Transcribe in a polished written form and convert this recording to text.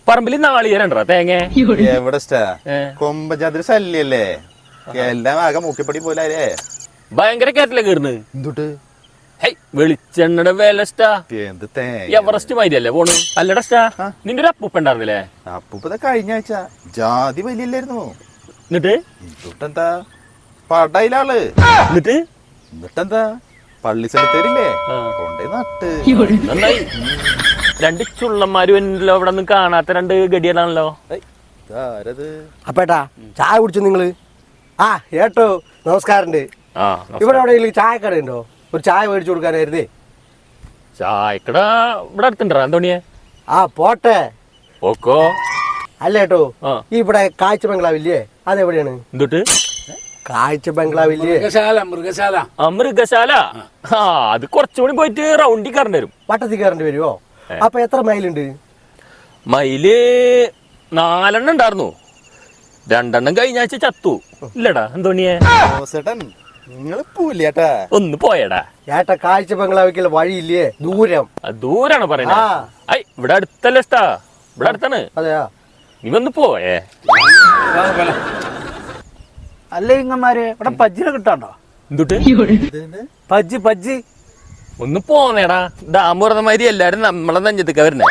പറമ്പിൽ നാളികേരണ്ടാ തേങ്ങ എവിടെ കൊമ്പജാതിരി ശല്യല്ലേ എല്ലാം ആകെ മൂക്കിപ്പടി പോലെ ഭയങ്കര കയറ്റല്ലേ കയറുന്നത് എന്തുട്ട് വെളിച്ചെണ്ണയുടെ വില സ്റ്റാ എന്ത് എവറസ്റ്റ് മാതിരിയല്ലേ പോണ് അല്ലടാ സ്റ്റാ നിന്റെ ഒരു അപ്പൂപ്പ ഉണ്ടായിരുന്നില്ലേ അപ്പൂപ്പ കഴിഞ്ഞ ആഴ്ച ജാതി വലിയല്ലായിരുന്നു എന്നിട്ടെന്താ പടയിലാള് എന്നിട്ടെന്താ പള്ളി സ്ഥലത്തേരില്ലേ കൊണ്ടേ നട്ട് നന്നായി രണ്ട് ചുള്ളന്മാരും എന്നല്ലോ ഇവിടെ ഒന്നും കാണാത്ത രണ്ട് ഗഡികളാണല്ലോ അപ്പേട്ടാ ചായ കുടിച്ചു നിങ്ങള് ആ ഏട്ടോ നമസ്കാരണ്ട് ഇവിടെ എവിടെയെങ്കിലും ചായക്കട ഉണ്ടോ ഒരു ചായ മേടിച്ചു കൊടുക്കാനായിരുന്നേ ചായക്കട ഇവിടെ അടുത്തുണ്ടോ എന്തോണിയെ ആ പോട്ടെ ഓക്കോ അല്ല ഏട്ടോ ഈ ഇവിടെ കാഴ്ച ബംഗ്ലാവില്ലേ അതെവിടെയാണ് എന്തുട്ട് കാഴ്ച ബംഗ്ലാവില്ലേ മൃഗശാല ആ അത് കുറച്ചുകൂടി പോയിട്ട് റൗണ്ടി കയറേണ്ടി വരും വട്ടത്തിൽ കയറേണ്ടി വരുമോ അപ്പൊ എത്ര മൈലുണ്ട് മൈല് 4 ഉണ്ടായിരുന്നു 2 കഴിഞ്ഞ ആഴ്ച ചത്തു ഇല്ലടാ എന്തോണിയെ നിങ്ങള് പോയില്ലേട്ടാ ഒന്ന് പോയടാ ഏട്ടാ കാഴ്ച ബംഗ്ലാവിക്കുള്ള വഴിയില്ലേ ദൂരാണ് പറയുന്നത് ഇവിടെ അടുത്തല്ലേ ഇഷ്ടാ ഇവിടെ അടുത്താണ് അതെയാ നീ വന്ന് പോയേ അല്ല ഇങ്ങന്മാര് ഇവിടെ പജ്ജിനെ കിട്ടാണ്ടോ എന്തുട്ട് പജ്ജി ഒന്ന് പോന്നേടാ ഡാം പറഞ്ഞ മാതിരി എല്ലാരും നമ്മളെ നെഞ്ചത്തേക്കാ വരുന്നേ